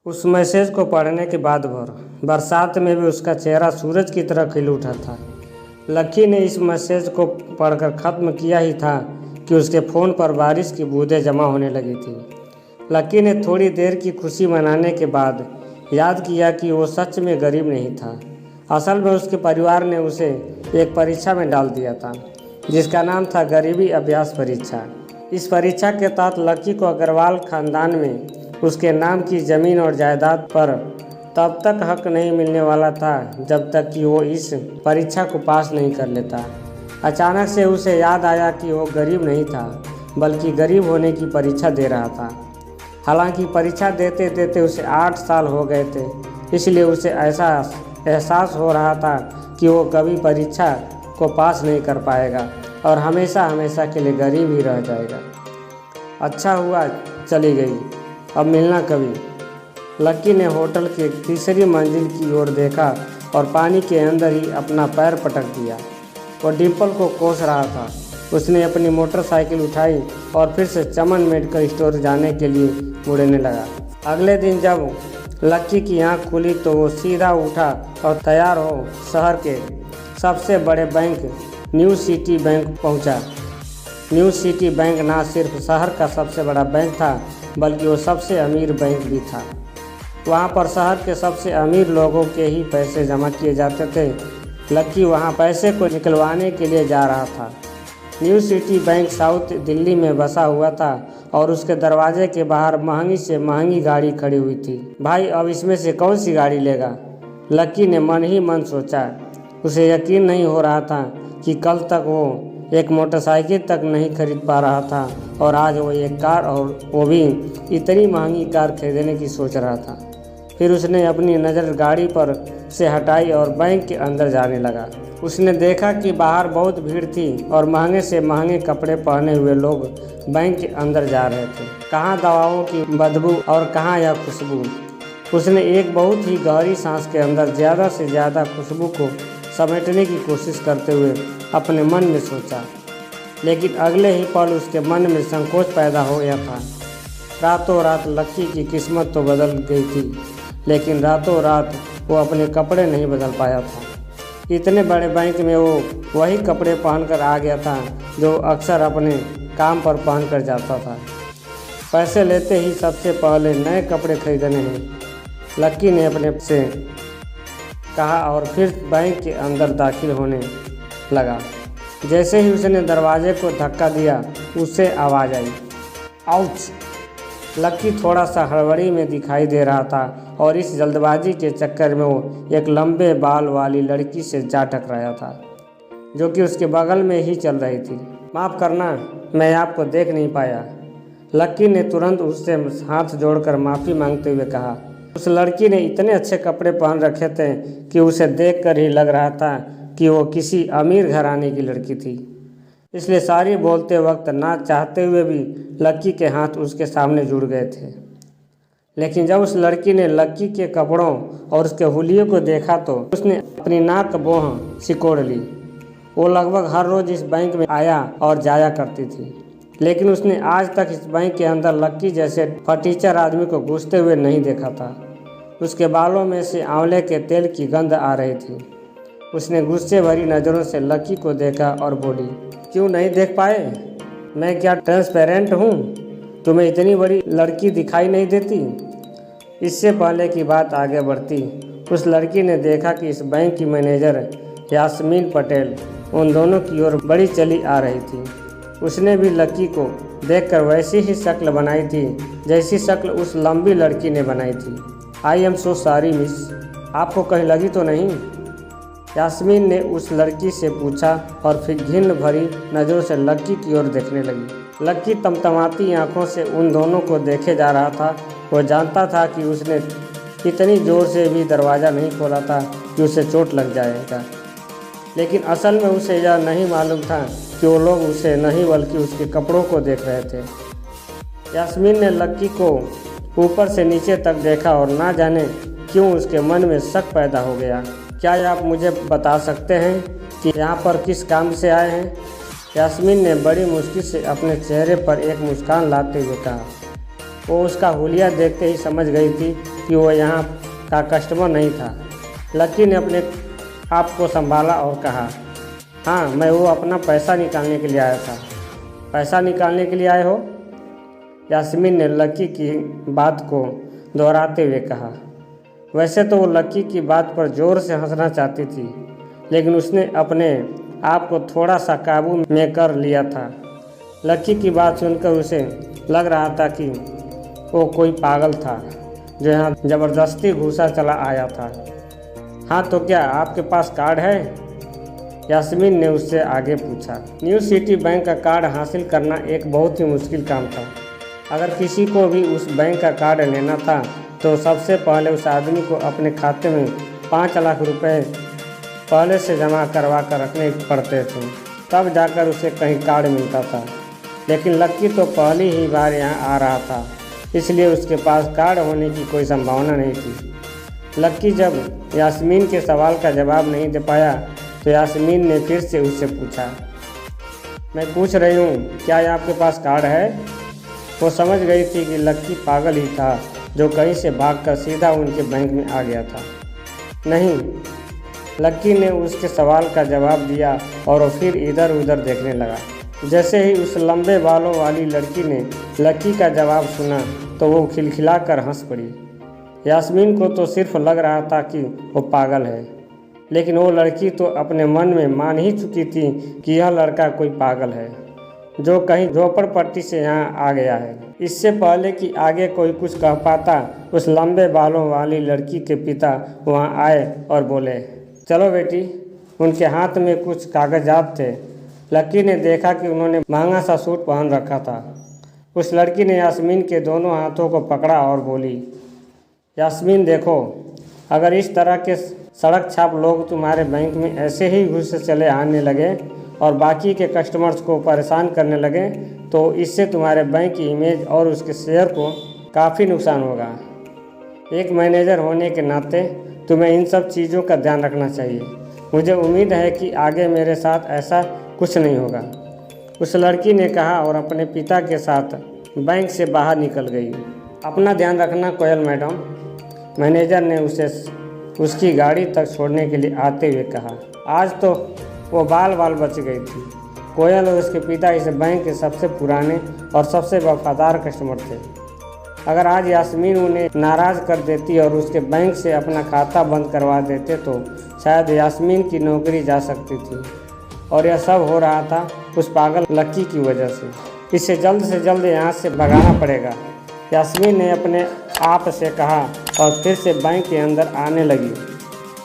उस मैसेज को पढ़ने के बाद बरसात में भी उसका चेहरा सूरज की तरह खिल उठा था। लक्की ने इस मैसेज को पढ़कर ख़त्म किया ही था कि उसके फ़ोन पर बारिश की बूंदें जमा होने लगी थी। लक्की ने थोड़ी देर की खुशी मनाने के बाद याद किया कि वो सच में गरीब नहीं था। असल में उसके परिवार ने उसे एक परीक्षा में डाल दिया था जिसका नाम था गरीबी अभ्यास परीक्षा। इस परीक्षा के तहत लक्की को अग्रवाल खानदान में उसके नाम की ज़मीन और जायदाद पर तब तक हक नहीं मिलने वाला था जब तक कि वो इस परीक्षा को पास नहीं कर लेता। अचानक से उसे याद आया कि वो गरीब नहीं था बल्कि गरीब होने की परीक्षा दे रहा था। हालांकि परीक्षा देते देते उसे 8 साल हो गए थे, इसलिए उसे ऐसा एहसास हो रहा था कि वो कभी परीक्षा को पास नहीं कर पाएगा और हमेशा हमेशा के लिए गरीब ही रह जाएगा। अच्छा हुआ चली गई, अब मिलना कभी। लक्की ने होटल के तीसरी मंजिल की ओर देखा और पानी के अंदर ही अपना पैर पटक दिया। वो डिम्पल को कोस रहा था। उसने अपनी मोटरसाइकिल उठाई और फिर से चमन मेडिकल स्टोर जाने के लिए मुड़ने लगा। अगले दिन जब लक्की की आँख खुली तो वो सीधा उठा और तैयार हो शहर के सबसे बड़े बैंक न्यू सिटी बैंक पहुंचा। न्यू सिटी बैंक ना सिर्फ शहर का सबसे बड़ा बैंक था बल्कि वो सबसे अमीर बैंक भी था। वहाँ पर शहर के सबसे अमीर लोगों के ही पैसे जमा किए जाते थे। लक्की वहाँ पैसे को निकलवाने के लिए जा रहा था। New city bank south Delhi में बसा हुआ था और उसके दरवाजे के बाहर महंगी से महंगी गाड़ी खड़ी हुई थी। भाई, अब इसमें से कौन सी गाड़ी लेगा? लक्की ने मन ही मन सोचा। उसे यकीन नहीं हो रहा था कि कल तक वो एक मोटरसाइकिल तक नहीं खरीद पा रहा था और आज वो एक कार, और वो भी इतनी महंगी कार खरीदने की सोच रहा था। फिर उसने अपनी नज़र गाड़ी पर से हटाई और बैंक के अंदर जाने लगा। उसने देखा कि बाहर बहुत भीड़ थी और महंगे से महंगे कपड़े पहने हुए लोग बैंक के अंदर जा रहे थे। कहाँ दवाओं की बदबू और कहाँ यह खुशबू। उसने एक बहुत ही गहरी सांस के अंदर ज़्यादा से ज़्यादा खुशबू को समेटने की कोशिश करते हुए अपने मन में सोचा, लेकिन अगले ही पल उसके मन में संकोच पैदा हो गया था। रातों रात लक्की की किस्मत तो बदल गई थी, लेकिन रातों रात वो अपने कपड़े नहीं बदल पाया था। इतने बड़े बैंक में वो वही कपड़े पहनकर आ गया था जो अक्सर अपने काम पर पहनकर जाता था। पैसे लेते ही सबसे पहले नए कपड़े खरीदने हैं, लक्की ने अपने से कहा और फिर बैंक के अंदर दाखिल होने लगा। जैसे ही उसने दरवाजे को धक्का दिया, उससे आवाज़ आई, आउच। लक्की थोड़ा सा हड़बड़ी में दिखाई दे रहा था और इस जल्दबाजी के चक्कर में वो एक लंबे बाल वाली लड़की से जा टकराया था जो कि उसके बगल में ही चल रही थी। माफ़ करना, मैं आपको देख नहीं पाया। लक्की ने तुरंत उससे हाथ जोड़कर माफ़ी मांगते हुए कहा। उस लड़की ने इतने अच्छे कपड़े पहन रखे थे कि उसे देखकर ही लग रहा था कि वो किसी अमीर घराने की लड़की थी। इसलिए सारी बोलते वक्त ना चाहते हुए भी लक्की के हाथ उसके सामने जुड़ गए थे। लेकिन जब उस लड़की ने लक्की के कपड़ों और उसके हुलिये को देखा तो उसने अपनी नाक बोह सिकोड़ ली। वो लगभग हर रोज़ इस बैंक में आया और जाया करती थी, लेकिन उसने आज तक इस बैंक के अंदर लक्की जैसे फटीचर आदमी को घुसते हुए नहीं देखा था। उसके बालों में से आंवले के तेल की गंध आ रही थी। उसने गुस्से भरी नज़रों से लक्की को देखा और बोली, क्यों नहीं देख पाए? मैं क्या ट्रांसपेरेंट हूँ? तुम्हें इतनी बड़ी लड़की दिखाई नहीं देती? इससे पहले कि बात आगे बढ़ती, उस लड़की ने देखा कि इस बैंक की मैनेजर यास्मीन पटेल उन दोनों की ओर बड़ी चली आ रही थी। उसने भी लक्की को देखकर वैसी ही शक्ल बनाई थी जैसी शक्ल उस लंबी लड़की ने बनाई थी। I am so sorry miss, आपको कहीं लगी तो नहीं? यास्मीन ने उस लड़की से पूछा और फिर घिन भरी नज़रों से लक्की की ओर देखने लगी। लक्की तमतमाती आंखों से उन दोनों को देखे जा रहा था। वो जानता था कि उसने इतनी ज़ोर से भी दरवाज़ा नहीं खोला था कि उसे चोट लग जाएगा, लेकिन असल में उसे यह नहीं मालूम था कि वो लोग उसे नहीं बल्कि उसके कपड़ों को देख रहे थे। यास्मीन ने लक्की को ऊपर से नीचे तक देखा और ना जाने क्यों उसके मन में शक पैदा हो गया। क्या आप मुझे बता सकते हैं कि यहाँ पर किस काम से आए हैं? यास्मीन ने बड़ी मुश्किल से अपने चेहरे पर एक मुस्कान लाते हुए कहा। वो उसका हुलिया देखते ही समझ गई थी कि वो यहाँ का कस्टमर नहीं था। लक्की ने अपने आप को संभाला और कहा, हाँ मैं वो अपना पैसा निकालने के लिए आया था। पैसा निकालने के लिए आए हो? यास्मीन ने लक्की की बात को दोहराते हुए कहा। वैसे तो वो लक्की की बात पर ज़ोर से हंसना चाहती थी, लेकिन उसने अपने आप को थोड़ा सा काबू में कर लिया था। लक्की की बात सुनकर उसे लग रहा था कि वो कोई पागल था जो यहाँ ज़बरदस्ती घुसा चला आया था। हाँ तो क्या आपके पास कार्ड है? यास्मीन ने उससे आगे पूछा। न्यू सिटी बैंक का कार्ड हासिल करना एक बहुत ही मुश्किल काम था। अगर किसी को भी उस बैंक का कार्ड लेना था तो सबसे पहले उस आदमी को अपने खाते में 5 लाख रुपए पहले से जमा करवा कर रखने पड़ते थे, तब जाकर उसे कहीं कार्ड मिलता था। लेकिन लक्की तो पहली ही बार यहाँ आ रहा था, इसलिए उसके पास कार्ड होने की कोई संभावना नहीं थी। लक्की जब यास्मीन के सवाल का जवाब नहीं दे पाया तो यास्मीन ने फिर से उससे पूछा, मैं पूछ रही हूँ क्या आपके पास कार्ड है? वो समझ गई थी कि लक्की पागल ही था जो कहीं से भागकर सीधा उनके बैंक में आ गया था। नहीं, लक्की ने उसके सवाल का जवाब दिया और फिर इधर उधर देखने लगा। जैसे ही उस लंबे बालों वाली लड़की ने लक्की का जवाब सुना तो वो खिलखिलाकर हंस पड़ी। यास्मीन को तो सिर्फ लग रहा था कि वो पागल है, लेकिन वो लड़की तो अपने मन में मान ही चुकी थी कि यह लड़का कोई पागल है जो कहीं झोपड़पट्टी से यहाँ आ गया है। इससे पहले कि आगे कोई कुछ कह पाता, उस लंबे बालों वाली लड़की के पिता वहाँ आए और बोले, चलो बेटी। उनके हाथ में कुछ कागजात थे। लक्की ने देखा कि उन्होंने महंगा सा सूट पहन रखा था। उस लड़की ने यास्मीन के दोनों हाथों को पकड़ा और बोली, यास्मीन देखो, अगर इस तरह के सड़क छाप लोग तुम्हारे बैंक में ऐसे ही घुस चले आने लगे और बाकी के कस्टमर्स को परेशान करने लगे तो इससे तुम्हारे बैंक की इमेज और उसके शेयर को काफ़ी नुकसान होगा। एक मैनेजर होने के नाते तुम्हें इन सब चीज़ों का ध्यान रखना चाहिए। मुझे उम्मीद है कि आगे मेरे साथ ऐसा कुछ नहीं होगा, उस लड़की ने कहा और अपने पिता के साथ बैंक से बाहर निकल गई। अपना ध्यान रखना कोयल मैडम, मैनेजर ने उसे उसकी गाड़ी तक छोड़ने के लिए आते हुए कहा। आज तो वो बाल बच गई थी। कोयल और उसके पिता इस बैंक के सबसे पुराने और सबसे वफादार कस्टमर थे। अगर आज यास्मीन उन्हें नाराज़ कर देती और उसके बैंक से अपना खाता बंद करवा देते तो शायद यास्मीन की नौकरी जा सकती थी, और यह सब हो रहा था उस पागल लक्की की वजह से। इसे जल्द से जल्द यहाँ से भगाना पड़ेगा, यास्मीन ने अपने आप से कहा और फिर से बैंक के अंदर आने लगी।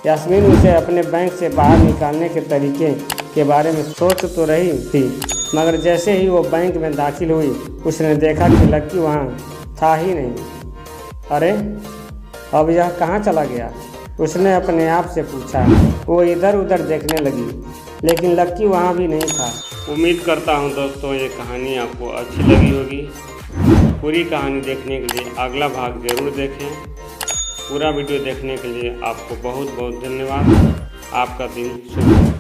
यास्मीन उसे अपने बैंक से बाहर निकालने के तरीके के बारे में सोच तो रही थी, मगर जैसे ही वो बैंक में दाखिल हुई उसने देखा कि लक्की वहाँ था ही नहीं। अरे अब यह कहाँ चला गया? उसने अपने आप से पूछा। वो इधर उधर देखने लगी, लेकिन लक्की वहाँ भी नहीं था। उम्मीद करता हूँ दोस्तों ये कहानी आपको अच्छी लगी होगी। पूरी कहानी देखने के लिए अगला भाग ज़रूर देखें। पूरा वीडियो देखने के लिए आपको बहुत बहुत धन्यवाद। आपका दिन शुभ हो।